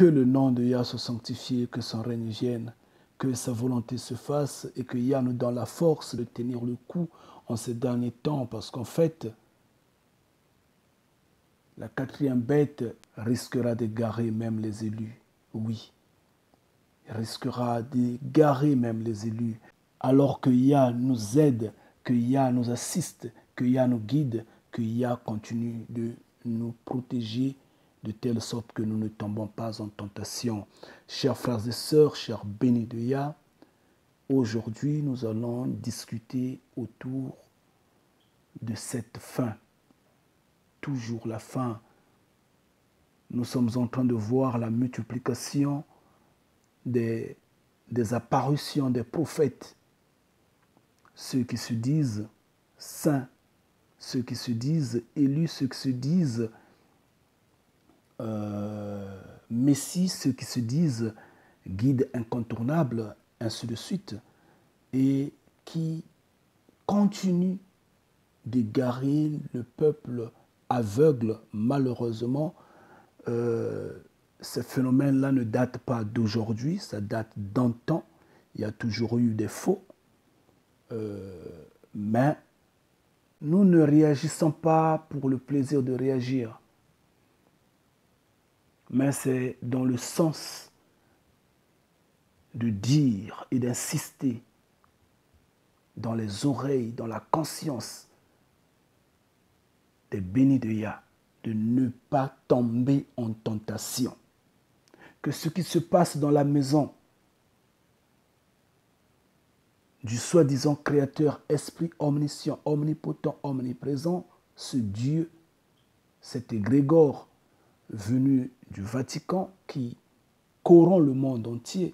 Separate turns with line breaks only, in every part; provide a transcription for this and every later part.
Que le nom de Yah soit sanctifié, que son règne vienne, que sa volonté se fasse et que Yah nous donne la force de tenir le coup en ces derniers temps, parce qu'en fait, la quatrième bête risquera d'égarer même les élus. Oui, elle risquera d'égarer même les élus, alors que Yah nous aide, que Yah nous assiste, que Yah nous guide, que Yah continue de nous protéger de telle sorte que nous ne tombons pas en tentation. Chers frères et sœurs, chers bénis de Yah, aujourd'hui nous allons discuter autour de cette fin. Toujours la fin. Nous sommes en train de voir la multiplication des apparitions des prophètes. Ceux qui se disent saints, ceux qui se disent élus, ceux qui se disent Messie, ceux qui se disent guide incontournable, ainsi de suite, et qui continuent d'égarer le peuple aveugle, malheureusement. Ce phénomène-là ne date pas d'aujourd'hui, ça date d'un temps. Il y a toujours eu des faux. Mais nous ne réagissons pas pour le plaisir de réagir. Mais c'est dans le sens de dire et d'insister dans les oreilles, dans la conscience des bénis de Yah, de ne pas tomber en tentation. Que ce qui se passe dans la maison du soi-disant créateur, esprit omniscient, omnipotent, omniprésent, ce Dieu, cet égrégore venu du Vatican qui corrompt le monde entier,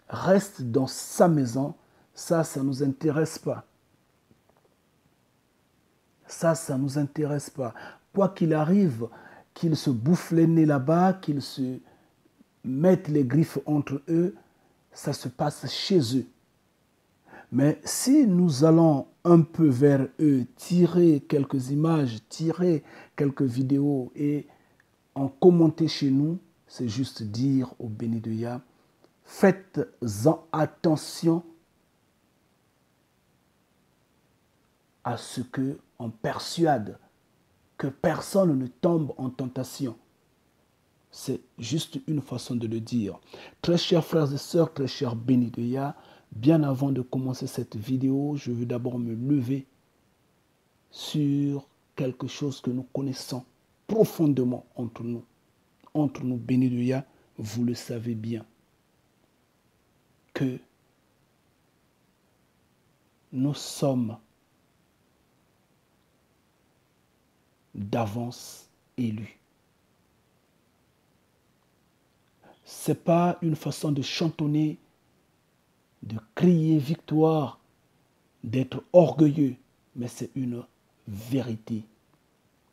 reste dans sa maison, ça ne nous intéresse pas. Ça ne nous intéresse pas. Quoi qu'il arrive, qu'ils se bouffent les nez là-bas, qu'ils se mettent les griffes entre eux, ça se passe chez eux. Mais si nous allons un peu vers eux, tirer quelques images, tirer quelques vidéos et en commenter chez nous, c'est juste dire au béni de Yah, faites-en attention à ce qu'on persuade, que personne ne tombe en tentation. C'est juste une façon de le dire. Très chers frères et sœurs, très chers bénis de Yah, bien avant de commencer cette vidéo, je veux d'abord me lever sur quelque chose que nous connaissons profondément entre nous. Entre nous, bénis de Yah, vous le savez bien, que nous sommes d'avance élus. Ce n'est pas une façon de chantonner, de crier victoire, d'être orgueilleux, mais c'est une vérité.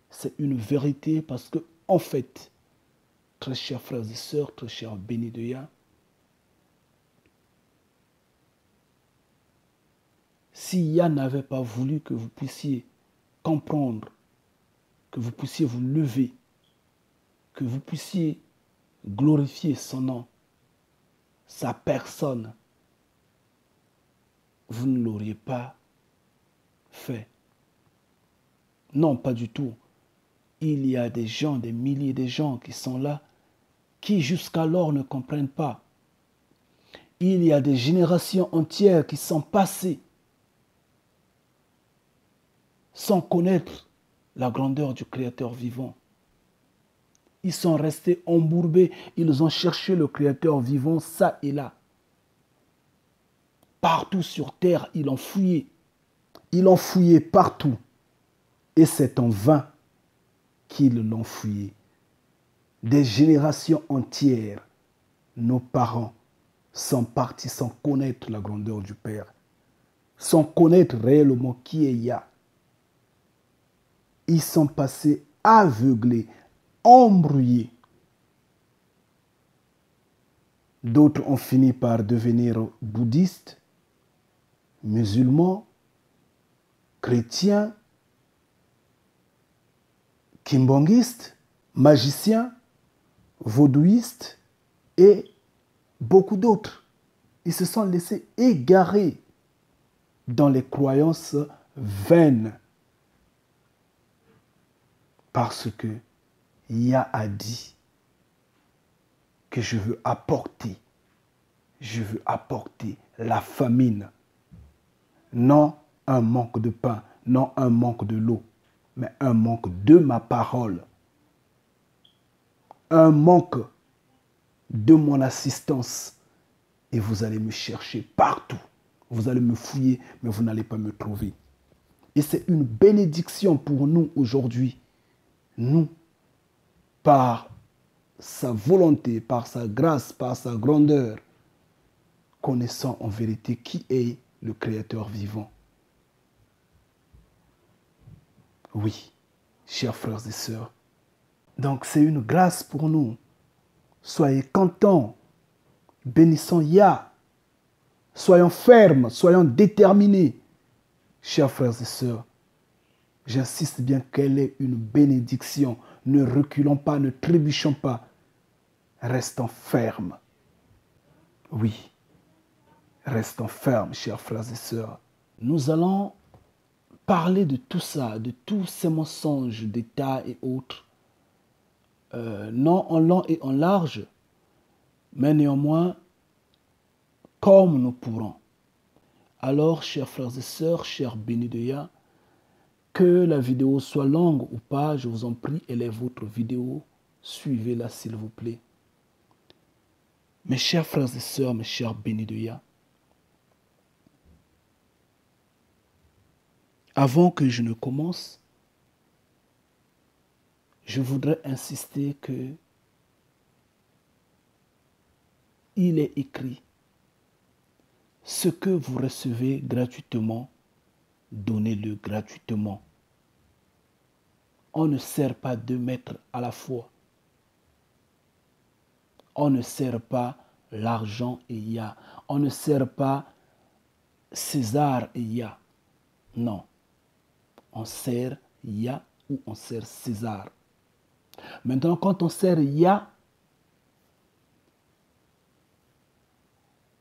C'est une vérité parce que, en fait, très chers frères et sœurs, très chers bénis de Yah, si Yah n'avait pas voulu que vous puissiez comprendre, que vous puissiez vous lever, que vous puissiez glorifier son nom, sa personne, vous ne l'auriez pas fait. Non, pas du tout. Il y a des gens, des milliers de gens qui sont là, qui jusqu'alors ne comprennent pas. Il y a des générations entières qui sont passées sans connaître la grandeur du Créateur vivant. Ils sont restés embourbés, ils ont cherché le Créateur vivant ça et là. Partout sur terre, ils l'ont fouillé. Ils l'ont fouillé partout. Et c'est en vain qu'ils l'ont fouillé. Des générations entières, nos parents sont partis sans connaître la grandeur du Père, sans connaître réellement qui est Yah. Ils sont passés aveuglés, embrouillés. D'autres ont fini par devenir bouddhistes, musulmans, chrétiens, kimbongistes, magiciens, vaudouistes et beaucoup d'autres. Ils se sont laissés égarer dans les croyances vaines parce que Yah a dit que je veux apporter la famine, non un manque de pain, non un manque de l'eau, mais un manque de ma parole, un manque de mon assistance. Et vous allez me chercher partout. Vous allez me fouiller, mais vous n'allez pas me trouver. Et c'est une bénédiction pour nous aujourd'hui. Nous, par sa volonté, par sa grâce, par sa grandeur, connaissant en vérité qui est le Créateur vivant. Oui, chers frères et sœurs. Donc c'est une grâce pour nous. Soyez contents, bénissons Yah. Soyons fermes, soyons déterminés. Chers frères et sœurs, j'insiste bien qu'elle est une bénédiction. Ne reculons pas, ne trébuchons pas. Restons fermes. Oui, restons fermes, chers frères et sœurs. Nous allons parler de tout ça, de tous ces mensonges d'État et autres, non en long et en large, mais néanmoins, comme nous pourrons. Alors, chers frères et sœurs, chers bénis de Yah, que la vidéo soit longue ou pas, je vous en prie, elle est votre vidéo. Suivez-la, s'il vous plaît. Mes chers frères et sœurs, mes chers bénis de Yah, avant que je ne commence, je voudrais insister que il est écrit: ce que vous recevez gratuitement, donnez-le gratuitement. On ne sert pas deux maîtres à la fois. On ne sert pas l'argent et Yah. On ne sert pas César et Yah. Non. On sert Yah ou on sert César. Maintenant, quand on sert Yah,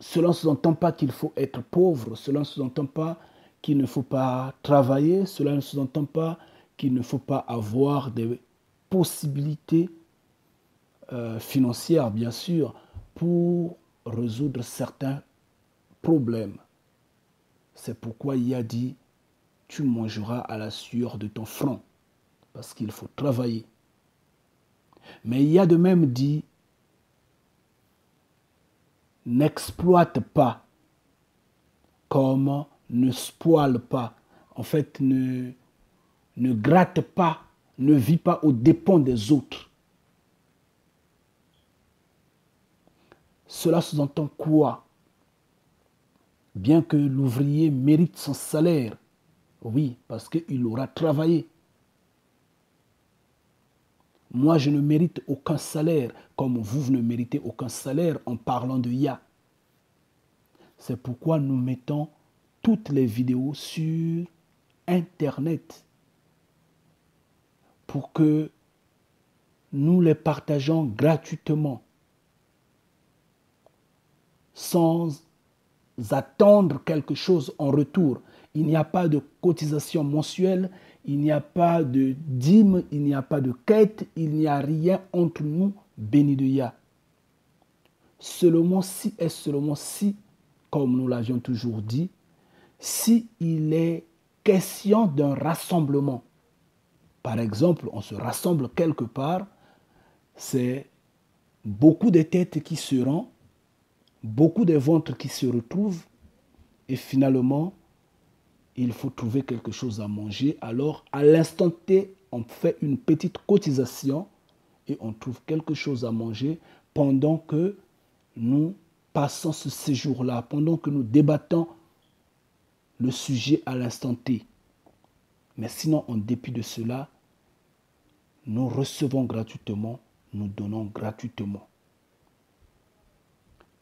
cela ne sous-entend pas qu'il faut être pauvre. Cela ne sous-entend pas qu'il ne faut pas travailler. Cela ne sous-entend pas qu'il ne faut pas avoir des possibilités financières, bien sûr, pour résoudre certains problèmes. C'est pourquoi il a dit: tu mangeras à la sueur de ton front, parce qu'il faut travailler. Mais il y a de même dit: n'exploite pas, comme ne spoile pas. En fait, ne gratte pas, ne vis pas aux dépens des autres. Cela sous-entend quoi? Bien que l'ouvrier mérite son salaire, oui, parce qu'il aura travaillé. Moi, je ne mérite aucun salaire, comme vous ne méritez aucun salaire en parlant de Yah. C'est pourquoi nous mettons toutes les vidéos sur Internet pour que nous les partageons gratuitement, sans attendre quelque chose en retour. Il n'y a pas de cotisation mensuelle, il n'y a pas de dîme, il n'y a pas de quête, il n'y a rien entre nous, bénis de Yah. Seulement si et seulement si, comme nous l'avions toujours dit, si il est question d'un rassemblement. Par exemple, on se rassemble quelque part, c'est beaucoup de têtes qui se rendent, beaucoup de ventres qui se retrouvent, et finalement, il faut trouver quelque chose à manger. Alors, à l'instant T, on fait une petite cotisation et on trouve quelque chose à manger pendant que nous passons ce séjour-là, pendant que nous débattons le sujet à l'instant T. Mais sinon, en dépit de cela, nous recevons gratuitement, nous donnons gratuitement.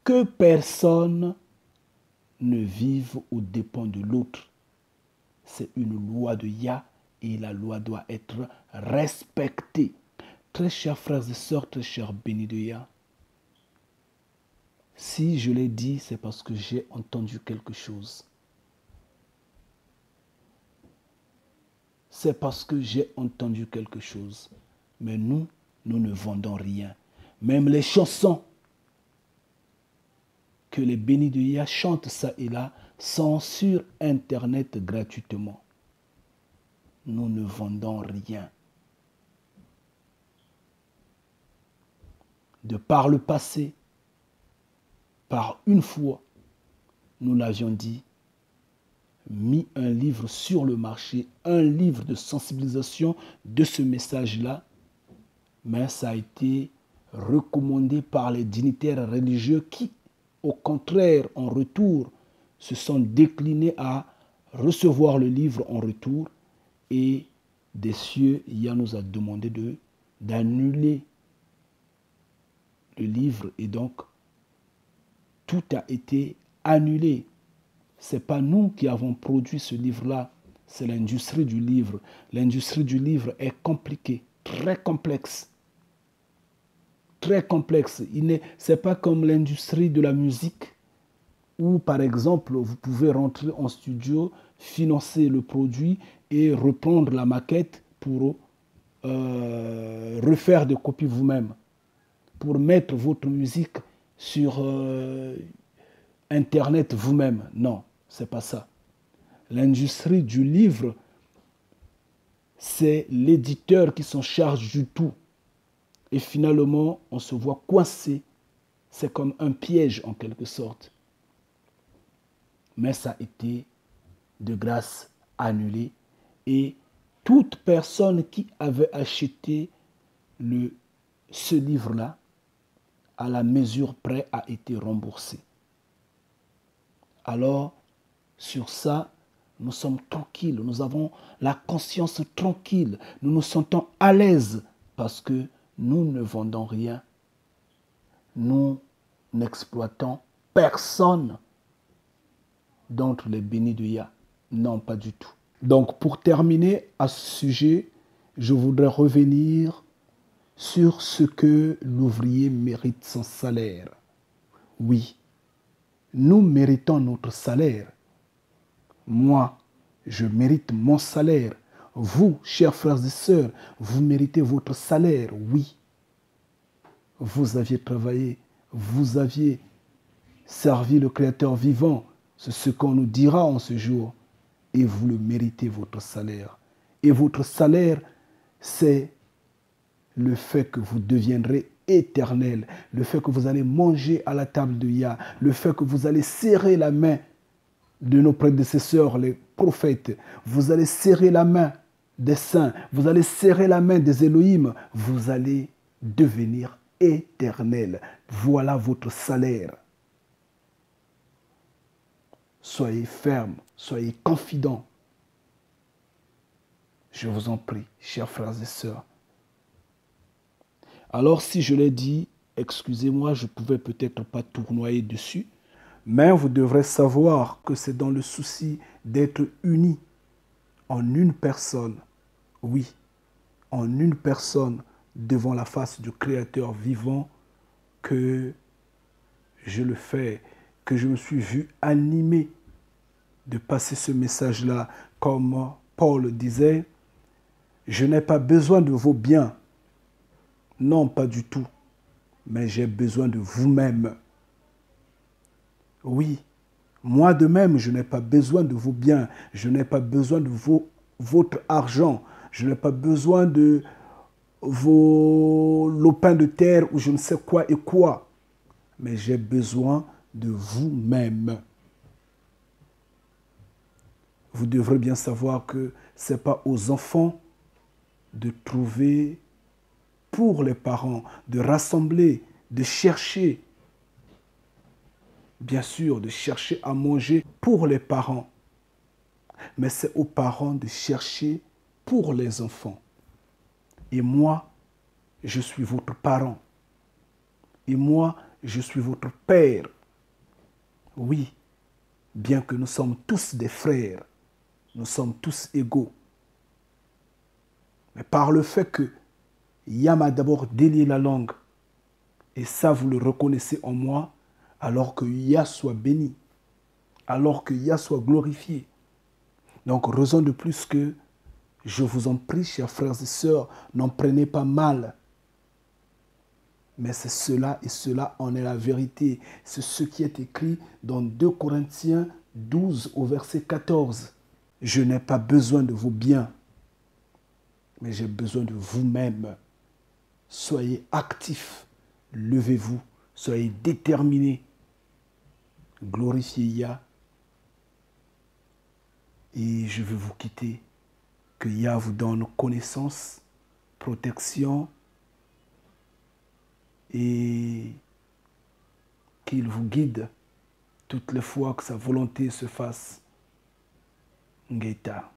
Que personne ne vive aux dépens de l'autre. C'est une loi de Yah et la loi doit être respectée. Très chers frères et sœurs, très chers bénis de Yah, si je l'ai dit, c'est parce que j'ai entendu quelque chose. C'est parce que j'ai entendu quelque chose. Mais nous ne vendons rien. Même les chansons que les bénis de Yah chantent ça et là sont sur Internet gratuitement. Nous ne vendons rien. De par le passé, par une fois, nous l'avions dit, mis un livre sur le marché, un livre de sensibilisation de ce message-là, mais ça a été recommandé par les dignitaires religieux qui, au contraire, en retour, se sont déclinés à recevoir le livre en retour et des cieux, Yah nous a demandé d'annuler le livre et donc tout a été annulé. Ce n'est pas nous qui avons produit ce livre-là, c'est l'industrie du livre. L'industrie du livre est compliquée, très complexe. Très complexe. Ce n'est pas comme l'industrie de la musique où, par exemple, vous pouvez rentrer en studio, financer le produit et reprendre la maquette pour refaire des copies vous-même, pour mettre votre musique sur Internet vous-même. Non, c'est pas ça. L'industrie du livre, c'est l'éditeur qui s'en charge du tout. Et finalement, on se voit coincé. C'est comme un piège en quelque sorte. Mais ça a été de grâce annulé. Et toute personne qui avait acheté ce livre-là, à la mesure près, a été remboursée. Alors, sur ça, nous sommes tranquilles, nous avons la conscience tranquille, nous nous sentons à l'aise parce que nous ne vendons rien, nous n'exploitons personne d'entre les bénis de Yah. Non, pas du tout. Donc, pour terminer à ce sujet, je voudrais revenir sur ce que l'ouvrier mérite son salaire. Oui, nous méritons notre salaire. Moi, je mérite mon salaire. Vous, chers frères et sœurs, vous méritez votre salaire, oui. Vous aviez travaillé, vous aviez servi le Créateur vivant. C'est ce qu'on nous dira en ce jour. Et vous le méritez, votre salaire. Et votre salaire, c'est le fait que vous deviendrez éternel, le fait que vous allez manger à la table de Yah, le fait que vous allez serrer la main de nos prédécesseurs, les prophètes, vous allez serrer la main des saints, vous allez serrer la main des Elohim, vous allez devenir éternel. Voilà votre salaire. Soyez fermes, soyez confidents. Je vous en prie, chers frères et sœurs. Alors, si je l'ai dit, excusez-moi, je ne pouvais peut-être pas tournoyer dessus, mais vous devrez savoir que c'est dans le souci d'être unis en une personne, oui, en une personne devant la face du Créateur vivant que je le fais, que je me suis vu animé de passer ce message-là. Comme Paul disait, je n'ai pas besoin de vos biens. Non, pas du tout. Mais j'ai besoin de vous-même. Oui, moi de même, je n'ai pas besoin de vos biens. Je n'ai pas besoin de votre argent. Je n'ai pas besoin de vos lopins de terre ou je ne sais quoi et quoi. Mais j'ai besoin de vous-même. Vous devrez bien savoir que ce n'est pas aux enfants de trouver pour les parents, de rassembler, de chercher, bien sûr, de chercher à manger pour les parents. Mais c'est aux parents de chercher pour les enfants. Et moi, je suis votre parent. Et moi, je suis votre père. Oui, bien que nous sommes tous des frères, nous sommes tous égaux. Mais par le fait que Yah m'a d'abord délié la langue. Et ça, vous le reconnaissez en moi, alors que Yah soit béni, alors que Yah soit glorifié. Donc, raison de plus que je vous en prie, chers frères et sœurs, n'en prenez pas mal. Mais c'est cela et cela en est la vérité. C'est ce qui est écrit dans 2 Corinthiens 12 au verset 14. Je n'ai pas besoin de vos biens, mais j'ai besoin de vous-même. Soyez actifs, levez-vous, soyez déterminés, glorifiez Yah. Et je vais vous quitter. Que Yah vous donne connaissance, protection et qu'il vous guide toutes les fois que sa volonté se fasse. Ngeta.